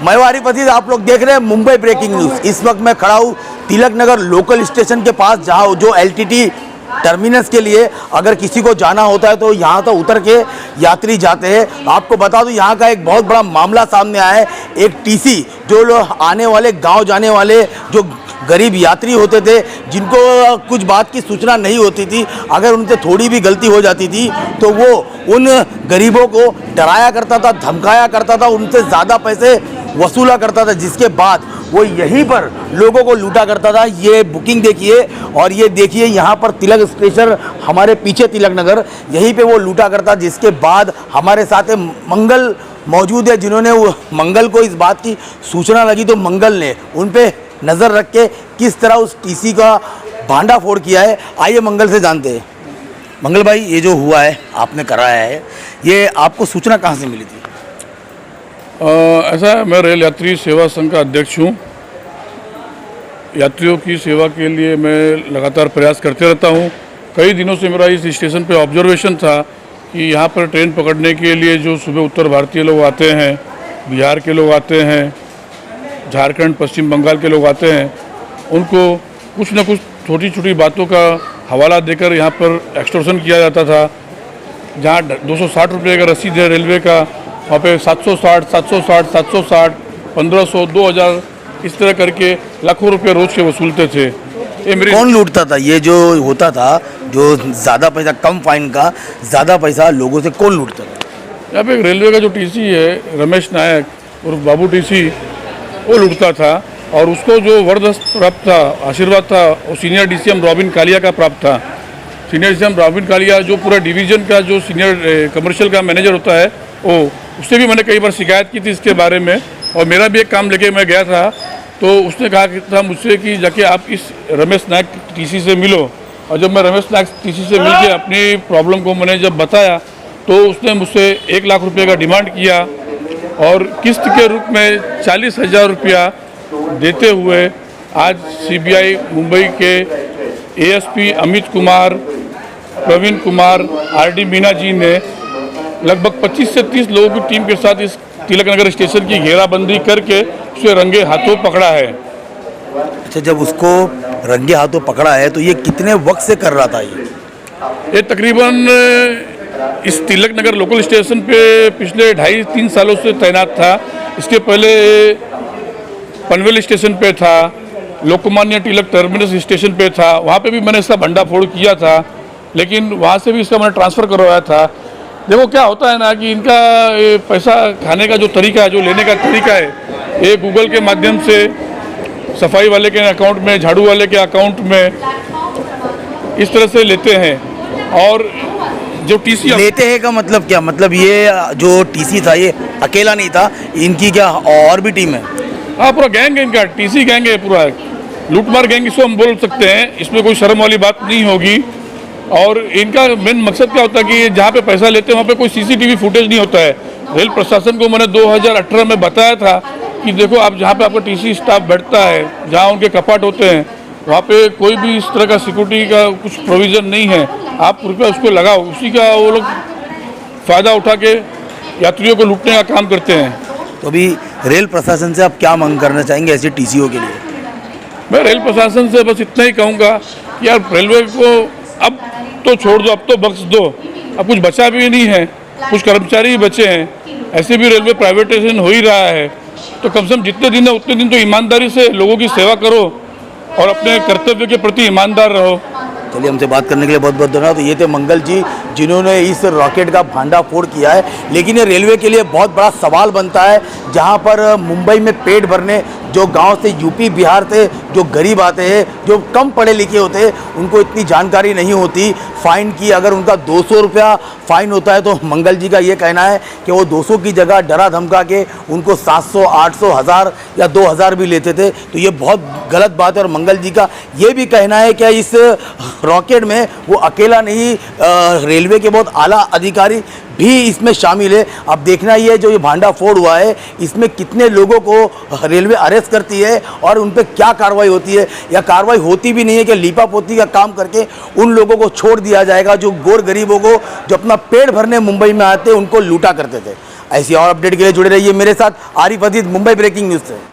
मैं वारीपति, आप लोग देख रहे हैं मुंबई ब्रेकिंग न्यूज़। इस वक्त मैं खड़ा हूँ तिलक नगर लोकल स्टेशन के पास, जहाँ जो एलटीटी टर्मिनस के लिए अगर किसी को जाना होता है तो यहाँ तो उतर के यात्री जाते हैं। आपको बता दूँ यहाँ का एक बहुत बड़ा मामला सामने आया है। एक टीसी जो लोग आने वाले गांव जाने वाले जो गरीब यात्री होते थे, जिनको कुछ बात की सूचना नहीं होती थी, अगर उनसे थोड़ी भी गलती हो जाती थी तो वो उन गरीबों को डराया करता था, धमकाया करता था, उनसे ज़्यादा पैसे वसूला करता था, जिसके बाद वो यहीं पर लोगों को लूटा करता था। ये बुकिंग देखिए और ये देखिए यहाँ पर तिलक स्टेशन, हमारे पीछे तिलक नगर, यहीं पे वो लूटा करता। जिसके बाद हमारे साथ मंगल मौजूद है, जिन्होंने मंगल को इस बात की सूचना लगी तो मंगल ने उन पे नज़र रख के किस तरह उस टीसी का भांडा फोड़ किया है। आइए मंगल से जानते हैं। मंगल भाई, ये जो हुआ है, आपने कराया है, ये आपको सूचना कहाँ से मिली थी? ऐसा मैं रेल यात्री सेवा संघ का अध्यक्ष हूँ। यात्रियों की सेवा के लिए मैं लगातार प्रयास करते रहता हूँ। कई दिनों से मेरा इस स्टेशन पे ऑब्जर्वेशन था कि यहाँ पर ट्रेन पकड़ने के लिए जो सुबह उत्तर भारतीय लोग आते हैं, बिहार के लोग आते हैं, झारखंड पश्चिम बंगाल के लोग आते हैं, उनको कुछ न कुछ छोटी छोटी बातों का हवाला देकर यहाँ पर एक्सटॉर्शन किया जाता था। जहाँ 260 रुपये का रसीद है रेलवे का, वहाँ पे 760, 760, 760, 1500, 2000 इस तरह करके लाखों रुपए रोज के वसूलते थे। ये मेरी कौन लूटता था? ये जो होता था, जो ज़्यादा पैसा, कम फाइन का ज़्यादा पैसा लोगों से कौन लूटता था? यहाँ पे एक रेलवे का जो टीसी है रमेश नायक और बाबू टीसी, वो लूटता था। और उसको जो वरदस्त प्राप्त था, आशीर्वाद था, वो सीनियर डीसीएम रॉबिन कालिया का प्राप्त था। सीनियर डीसीएम रॉबिन कालिया जो पूरा डिवीज़न का जो सीनियर कमर्शियल का मैनेजर होता है, वो उससे भी मैंने कई बार शिकायत की थी इसके बारे में। और मेरा भी एक काम लेके मैं गया था, तो उसने कहा कि था मुझसे कि जाके आप इस रमेश नायक टीसी से मिलो। और जब मैं रमेश नायक टीसी से मिलके अपनी प्रॉब्लम को मैंने जब बताया तो उसने मुझसे 1 लाख रुपये का डिमांड किया और किस्त के रूप में 40,000 रुपया देते हुए आज सीबीआई मुंबई के एएसपी अमित कुमार, प्रवीण कुमार, आरडी मीना जी ने लगभग 25 से 30 लोगों की टीम के साथ इस तिलक नगर स्टेशन की घेराबंदी करके उसे रंगे हाथों पकड़ा है। अच्छा, जब उसको रंगे हाथों पकड़ा है तो ये कितने वक्त से कर रहा था? ये तकरीबन इस तिलक नगर लोकल स्टेशन पे पिछले 2.5-3 सालों से तैनात था। इसके पहले पनवेल स्टेशन पे था, लोकमान्य तिलक टर्मिनस स्टेशन पे था, वहाँ पे भी मैंने इसका भंडाफोड़ किया था, लेकिन वहाँ से भी इसका मैंने ट्रांसफ़र करवाया था। देखो क्या होता है ना कि इनका पैसा खाने का जो तरीका है, जो लेने का तरीका है, ये गूगल के माध्यम से सफाई वाले के अकाउंट में, झाड़ू वाले के अकाउंट में इस तरह से लेते हैं। और जो टीसी लेते हैं का मतलब क्या? मतलब ये जो टीसी था ये अकेला नहीं था, इनकी क्या और भी टीम है? हाँ, पूरा गैंग है इनका, टीसी गैंग है, पूरा लूटमार गैंग इसको हम बोल सकते हैं। इसमें कोई शर्म वाली बात नहीं होगी। और इनका मेन मकसद क्या होता है कि जहाँ पे पैसा लेते हैं वहाँ पे कोई सीसीटीवी फुटेज नहीं होता है। रेल प्रशासन को मैंने 2018 में बताया था कि देखो आप जहाँ पे आपका टीसी स्टाफ बैठता है, जहाँ उनके कपाट होते हैं, वहाँ पे कोई भी इस तरह का सिक्योरिटी का कुछ प्रोविज़न नहीं है। आप रुपया उसको लगाओ, उसी का वो लोग फ़ायदा उठा के यात्रियों को लूटने का काम करते हैं। तो अभी रेल प्रशासन से आप क्या मांग करना चाहेंगे ऐसे टीसीओ के लिए? मैं रेल प्रशासन से बस इतना ही कहूँगा कि यार रेलवे को अब तो छोड़ दो, अब तो बख्श दो। अब कुछ बचा भी नहीं है, कुछ कर्मचारी ही बचे हैं। ऐसे भी रेलवे प्राइवेटाइजेशन हो ही रहा है, तो कम से कम जितने दिन है उतने दिन तो ईमानदारी से लोगों की सेवा करो और अपने कर्तव्य के प्रति ईमानदार रहो। चलिए, हमसे बात करने के लिए बहुत बहुत धन्यवाद। तो ये थे मंगल जी, जिन्होंने इस रॉकेट का भांडाफोड़ किया है। लेकिन ये रेलवे के लिए बहुत बड़ा सवाल बनता है, जहां पर मुंबई में पेट भरने जो गांव से, यूपी बिहार से जो गरीब आते हैं, जो कम पढ़े लिखे होते हैं, उनको इतनी जानकारी नहीं होती फ़ाइन की। अगर उनका 200 रुपया फ़ाइन होता है तो मंगल जी का ये कहना है कि वो 200 की जगह डरा धमका के उनको 700, 800, 1000 या 2000 भी लेते थे। तो ये बहुत गलत बात है। और मंगल जी का ये भी कहना है कि इस रॉकेट में वो अकेला नहीं, रेलवे के बहुत आला अधिकारी भी इसमें शामिल है। अब देखना ही है जो ये भांडाफोड़ हुआ है, इसमें कितने लोगों को रेलवे अरेस्ट करती है और उन पर क्या कार्रवाई होती है, या कार्रवाई होती भी नहीं है कि लीपापोती का काम करके उन लोगों को छोड़ दिया जाएगा जो गोर गरीबों को, जो अपना पेट भरने मुंबई में आते उनको लूटा करते थे। ऐसी और अपडेट के लिए जुड़े रहिए मेरे साथ। आरिफ अजीज, मुंबई ब्रेकिंग न्यूज़ से।